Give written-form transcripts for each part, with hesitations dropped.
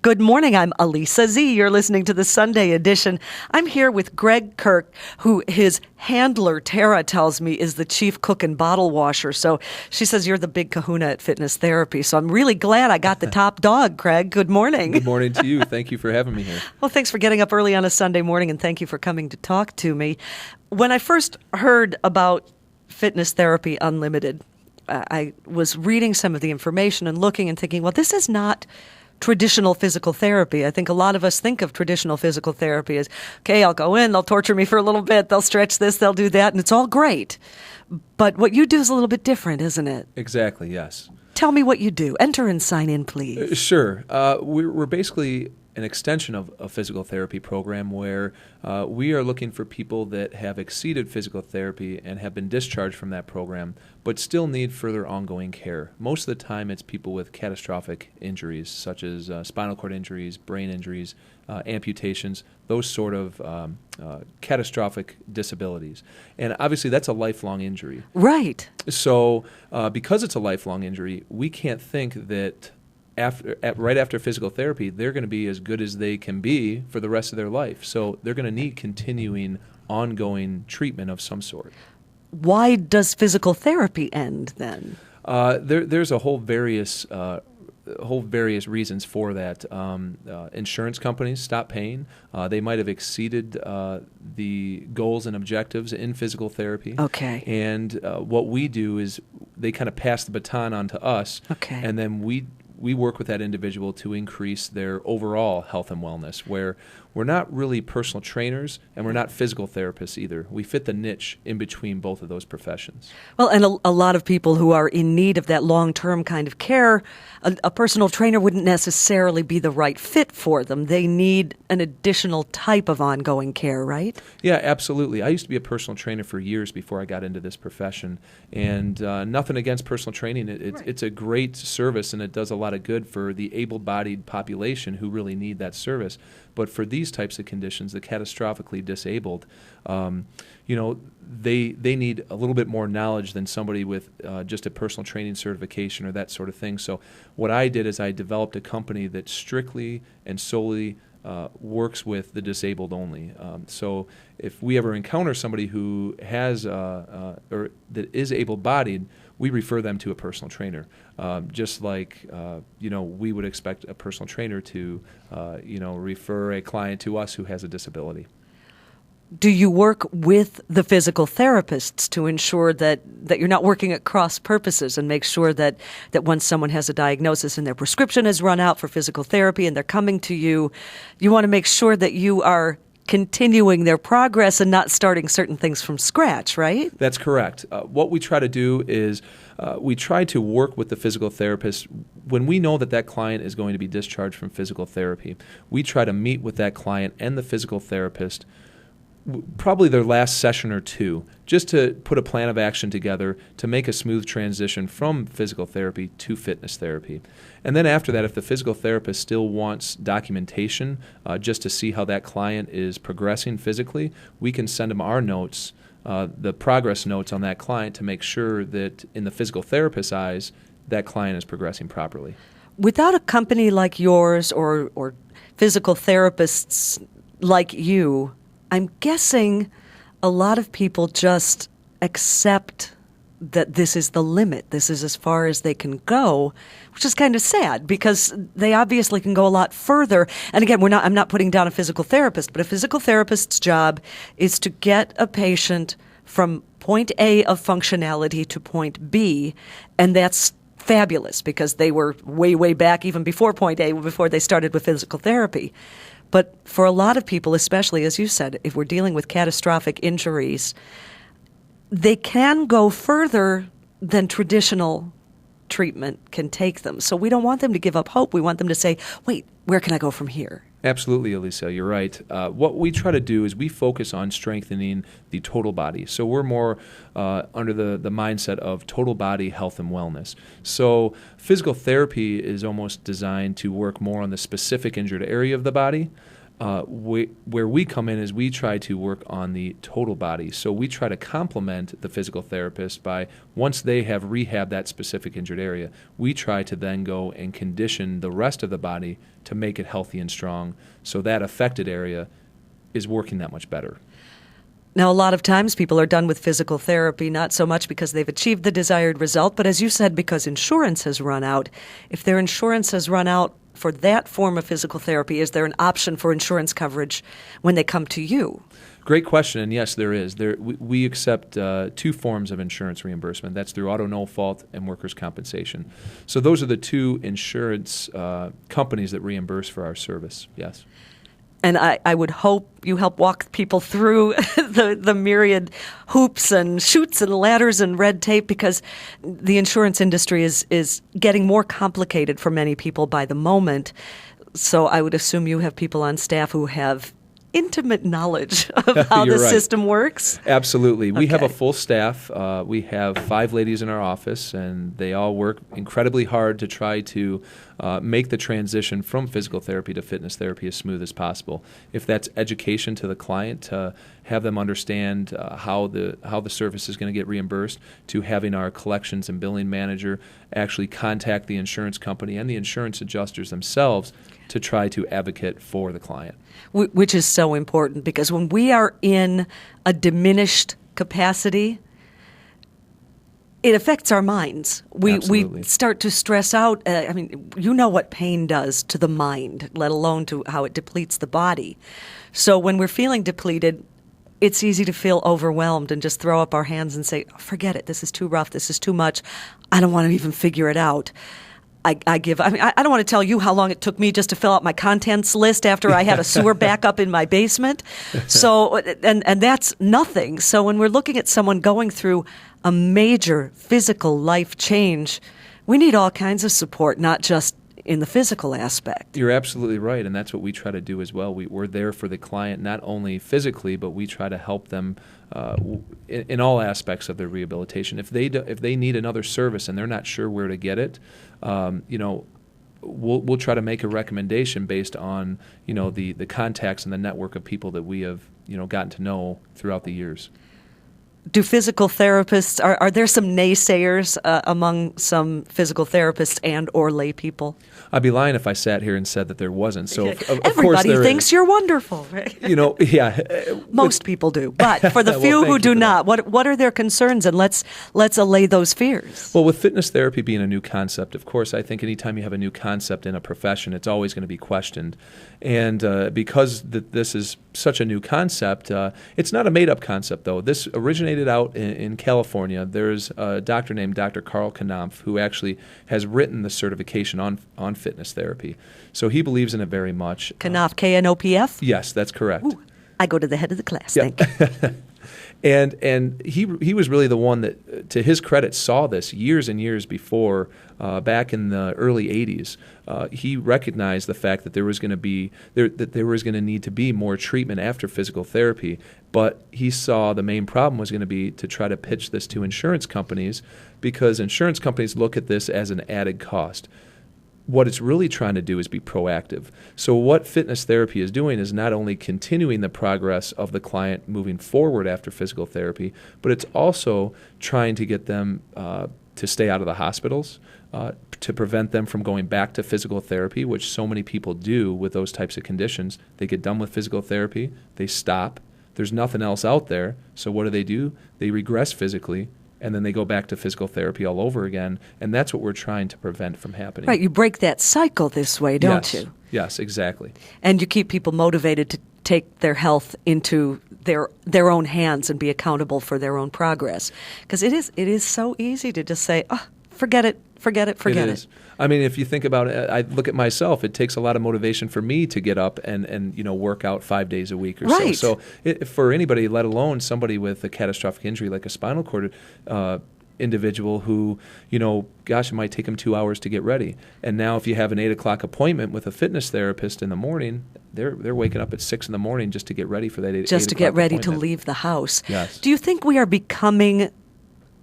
Good morning. I'm Alisa Zee. You're listening to the Sunday edition. I'm here with Greg Kirk, who his handler, Tara, tells me is the chief cook and bottle washer. So she says you're the big kahuna at fitness therapy. So I'm really glad I got the top dog, Greg. Good morning. Good morning to you. Thank you for having me here. Well, thanks for getting up early on a Sunday morning, and thank you for coming to talk to me. When I first heard about Fitness Therapy Unlimited, I was reading some of the information and looking and thinking, well, this is not traditional physical therapy. I think a lot of us think of traditional physical therapy as, okay, I'll go in, they'll torture me for a little bit, they'll stretch this, they'll do that, and it's all great. But what you do is a little bit different, isn't it? Exactly, yes. Tell me what you do. Enter and sign in, please. Sure. We're basically an extension of a physical therapy program where we are looking for people that have exceeded physical therapy and have been discharged from that program, but still need further ongoing care. Most of the time it's people with catastrophic injuries, such as spinal cord injuries, brain injuries, amputations, those sort of catastrophic disabilities. And obviously that's a lifelong injury. Right. So because it's a lifelong injury, we can't think that right after physical therapy, they're going to be as good as they can be for the rest of their life. So they're going to need continuing, ongoing treatment of some sort. Why does physical therapy end then? There's a whole various reasons for that. Insurance companies stop paying. They might have exceeded the goals and objectives in physical therapy. Okay. And what we do is they kind of pass the baton on to us. Okay. And then we work with that individual to increase their overall health and wellness, where we're not really personal trainers and we're not physical therapists either. We fit the niche in between both of those professions. Well, and a lot of people who are in need of that long-term kind of care, a personal trainer wouldn't necessarily be the right fit for them. They need an additional type of ongoing care, right? Yeah, absolutely. I used to be a personal trainer for years before I got into this profession, and nothing against personal training. It's a great service, and it does a lot of good for the able-bodied population who really need that service. But for these types of conditions, the catastrophically disabled, they need a little bit more knowledge than somebody with just a personal training certification or that sort of thing. So what I did is I developed a company that strictly and solely works with the disabled only. So if we ever encounter somebody who has or that is able-bodied, we refer them to a personal trainer, just like we would expect a personal trainer to refer a client to us who has a disability. Do you work with the physical therapists to ensure that you're not working at cross purposes and make sure that once someone has a diagnosis and their prescription has run out for physical therapy and they're coming to you, you want to make sure that you are continuing their progress and not starting certain things from scratch, right? That's correct. What we try to do is we try to work with the physical therapist. When we know that client is going to be discharged from physical therapy, we try to meet with that client and the physical therapist probably their last session or two, just to put a plan of action together to make a smooth transition from physical therapy to fitness therapy. And then after that, if the physical therapist still wants documentation just to see how that client is progressing physically, we can send them our notes, the progress notes on that client, to make sure that in the physical therapist's eyes, that client is progressing properly. Without a company like yours or physical therapists like you, I'm guessing a lot of people just accept that this is the limit. This is as far as they can go, which is kind of sad because they obviously can go a lot further. And again, I'm not putting down a physical therapist, but a physical therapist's job is to get a patient from point A of functionality to point B, and that's fabulous because they were way, way back even before point A, before they started with physical therapy. But for a lot of people, especially, as you said, if we're dealing with catastrophic injuries, they can go further than traditional treatment can take them. So we don't want them to give up hope. We want them to say, wait, where can I go from here? Absolutely, Alisa, you're right. What we try to do is we focus on strengthening the total body. So we're more under the mindset of total body health and wellness. So physical therapy is almost designed to work more on the specific injured area of the body. Where we come in is we try to work on the total body. So we try to complement the physical therapist by, once they have rehabbed that specific injured area, we try to then go and condition the rest of the body to make it healthy and strong so that affected area is working that much better. Now, a lot of times people are done with physical therapy, not so much because they've achieved the desired result, but as you said, because insurance has run out. If their insurance has run out for that form of physical therapy, is there an option for insurance coverage when they come to you? Great question, and yes, there is. We accept two forms of insurance reimbursement. That's through auto no fault and workers' compensation. So those are the two insurance companies that reimburse for our service, yes. And I would hope you help walk people through the myriad hoops and chutes and ladders and red tape, because the insurance industry is getting more complicated for many people by the moment. So I would assume you have people on staff who have intimate knowledge of how the system works. Absolutely. We have a full staff. We have 5 ladies in our office, and they all work incredibly hard to try to make the transition from physical therapy to fitness therapy as smooth as possible. If that's education to the client, to have them understand how the service is going to get reimbursed, to having our collections and billing manager actually contact the insurance company and the insurance adjusters themselves to try to advocate for the client. Which is so important, because when we are in a diminished capacity, it affects our minds. We start to stress out. I mean, you know what pain does to the mind, let alone to how it depletes the body. So when we're feeling depleted, it's easy to feel overwhelmed and just throw up our hands and say, forget it, this is too rough, this is too much, I don't want to even figure it out. I don't want to tell you how long it took me just to fill out my contents list after I had a sewer backup in my basement. So, and that's nothing. So when we're looking at someone going through a major physical life change, we need all kinds of support, not just in the physical aspect. You're absolutely right, and that's what we try to do as well. We're there for the client, not only physically, but we try to help them in all aspects of their rehabilitation. If they need another service and they're not sure where to get it, we'll try to make a recommendation based on the contacts and the network of people that we have gotten to know throughout the years. Do physical therapists, are there some naysayers among some physical therapists and or lay people? I'd be lying if I sat here and said that there wasn't. So of course everybody thinks you're wonderful, right? Yeah. Most people do, but for the few who do not, what are their concerns? And let's allay those fears. Well, with fitness therapy being a new concept, of course, I think anytime you have a new concept in a profession, it's always going to be questioned. And because this is such a new concept, it's not a made-up concept, though. This originated out in California. There's a doctor named Dr. Karl Knopf who actually has written the certification on fitness therapy. So he believes in it very much. Knopf, K-N-O-P-F? Yes, that's correct. Ooh, I go to the head of the class, thank you. And he was really the one that, to his credit, saw this years and years before, back in the early 80s. He recognized the fact that there was going to need to be more treatment after physical therapy, but he saw the main problem was going to be to try to pitch this to insurance companies, because insurance companies look at this as an added cost. What it's really trying to do is be proactive. So what fitness therapy is doing is not only continuing the progress of the client moving forward after physical therapy, but it's also trying to get them to stay out of the hospitals, to prevent them from going back to physical therapy, which so many people do with those types of conditions. They get done with physical therapy, they stop, there's nothing else out there, so what do? They regress physically, and then they go back to physical therapy all over again, and that's what we're trying to prevent from happening. Right, you break that cycle this way, don't you? Yes, exactly. And you keep people motivated to take their health into their own hands and be accountable for their own progress. Because it is so easy to just say, forget it. It is. I mean, if you think about it, I look at myself, it takes a lot of motivation for me to get up and work out 5 days a week or right. so. So for anybody, let alone somebody with a catastrophic injury like a spinal cord individual who, it might take them 2 hours to get ready. And now if you have an 8 o'clock appointment with a fitness therapist in the morning, they're waking up at 6 in the morning just to get ready for that 8 o'clock Just to get ready appointment. To leave the house. Yes. Do you think we are becoming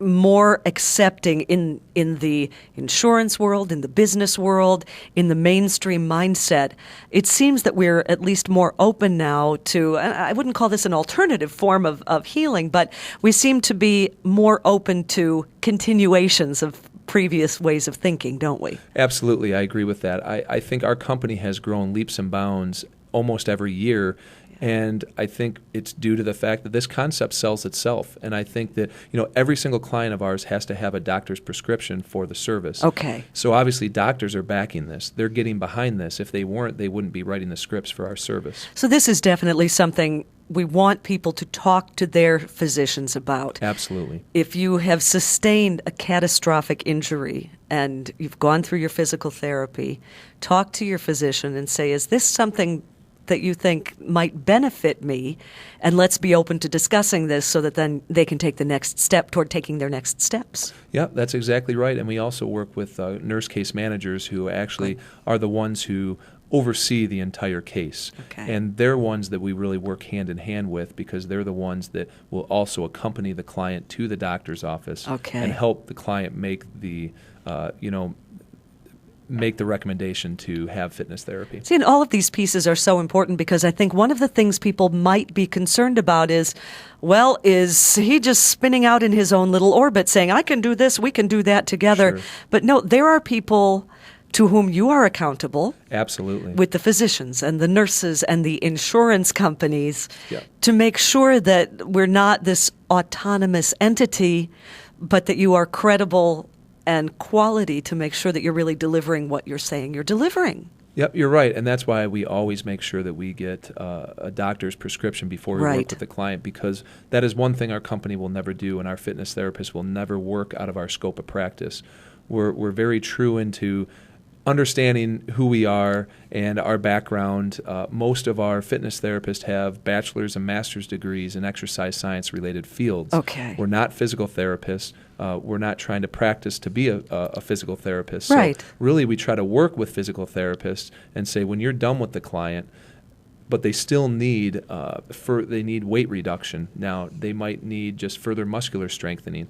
more accepting in the insurance world, in the business world, in the mainstream mindset. It seems that we're at least more open now to, I wouldn't call this an alternative form of healing, but we seem to be more open to continuations of previous ways of thinking, don't we? Absolutely, I agree with that. I think our company has grown leaps and bounds almost every year. And I think it's due to the fact that this concept sells itself. And I think that, every single client of ours has to have a doctor's prescription for the service. Okay. So obviously doctors are backing this. They're getting behind this. If they weren't, they wouldn't be writing the scripts for our service. So this is definitely something we want people to talk to their physicians about. Absolutely. If you have sustained a catastrophic injury and you've gone through your physical therapy, talk to your physician and say, is this something that you think might benefit me, and let's be open to discussing this so that then they can take the next step toward taking their next steps. Yeah, that's exactly right. And we also work with nurse case managers who actually are the ones who oversee the entire case. Okay. And they're ones that we really work hand in hand with because they're the ones that will also accompany the client to the doctor's office and help the client make the, make the recommendation to have fitness therapy. See, and all of these pieces are so important because I think one of the things people might be concerned about is, well, is he just spinning out in his own little orbit saying, I can do this, we can do that together. Sure. But no, there are people to whom you are accountable. Absolutely. With the physicians and the nurses and the insurance companies Yep. to make sure that we're not this autonomous entity, but that you are credible and quality to make sure that you're really delivering what you're saying you're delivering. Yep, you're right, and that's why we always make sure that we get a doctor's prescription before we work with the client, because that is one thing our company will never do, and our fitness therapists will never work out of our scope of practice. We're very true into understanding who we are and our background. Most of our fitness therapists have bachelor's and master's degrees in exercise science related fields. Okay. We're not physical therapists. We're not trying to practice to be a physical therapist. Right. So really we try to work with physical therapists and say when you're done with the client, but they still need they need weight reduction. Now they might need just further muscular strengthening.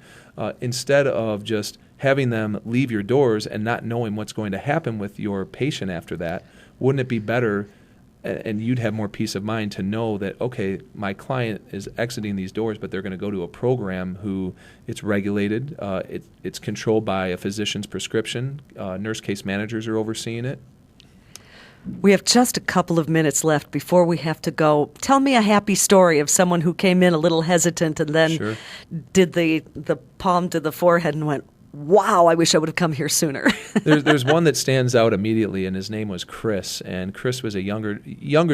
Instead of just having them leave your doors and not knowing what's going to happen with your patient after that, wouldn't it be better, and you'd have more peace of mind to know that, okay, my client is exiting these doors, but they're going to go to a program who it's regulated, it's controlled by a physician's prescription, nurse case managers are overseeing it. We have just a couple of minutes left before we have to go. Tell me a happy story of someone who came in a little hesitant and then did the palm to the forehead and went, wow, I wish I would have come here sooner. There's one that stands out immediately, and his name was Chris. And Chris was a younger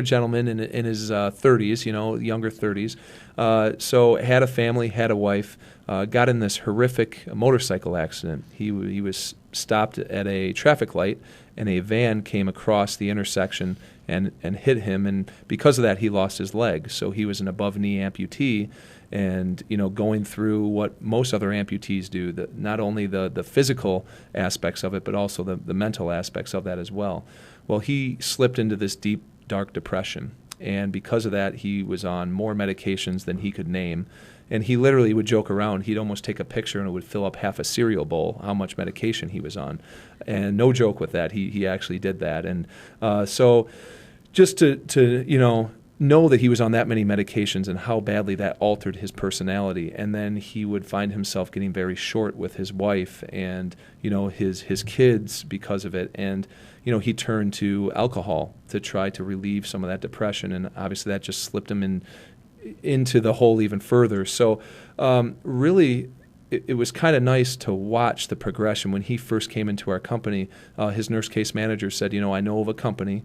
gentleman in his 30s, younger 30s. So had a family, had a wife, got in this horrific motorcycle accident. He was stopped at a traffic light, and a van came across the intersection and hit him. And because of that, he lost his leg. So he was an above-knee amputee. And going through what most other amputees do, not only the physical aspects of it, but also the mental aspects of that as well. Well, he slipped into this deep, dark depression, and because of that, he was on more medications than he could name. And he literally would joke around. He'd almost take a picture and it would fill up half a cereal bowl how much medication he was on. And no joke with that, he actually did that. And so just to know that he was on that many medications and how badly that altered his personality. And then he would find himself getting very short with his wife and, his kids because of it. And, he turned to alcohol to try to relieve some of that depression. And obviously that just slipped him into the hole even further. So really, it was kind of nice to watch the progression. When he first came into our company, his nurse case manager said, I know of a company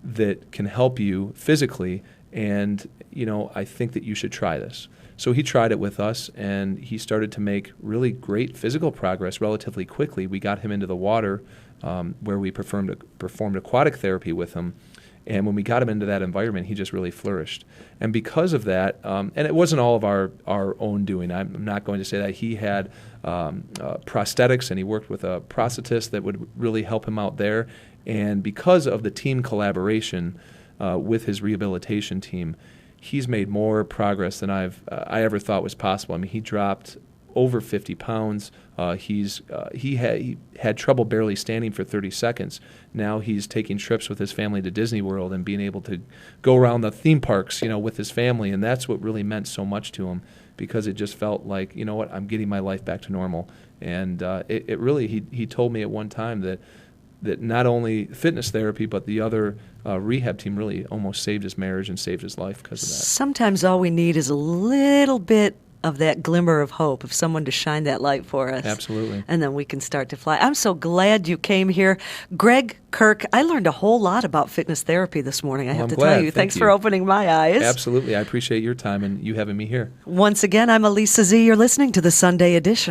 that can help you physically, and I think that you should try this. So he tried it with us, and he started to make really great physical progress relatively quickly. We got him into the water where we performed aquatic therapy with him, and when we got him into that environment, he just really flourished. And because of that, and it wasn't all of our own doing. I'm not going to say that. He had prosthetics, and he worked with a prosthetist that would really help him out there. And because of the team collaboration with his rehabilitation team, he's made more progress than I ever thought was possible. I mean, he dropped over 50 pounds. He had trouble barely standing for 30 seconds. Now he's taking trips with his family to Disney World and being able to go around the theme parks, with his family, and that's what really meant so much to him, because it just felt like, I'm getting my life back to normal. And it really, he told me at one time that not only fitness therapy, but the other rehab team really almost saved his marriage and saved his life because of that. Sometimes all we need is a little bit of that glimmer of hope, of someone to shine that light for us. Absolutely. And then we can start to fly. I'm so glad you came here. Greg, Kirk, I learned a whole lot about fitness therapy this morning, I have to tell you. Thanks for opening my eyes. Absolutely. I appreciate your time and you having me here. Once again, I'm Alisa Zee. You're listening to the Sunday Edition.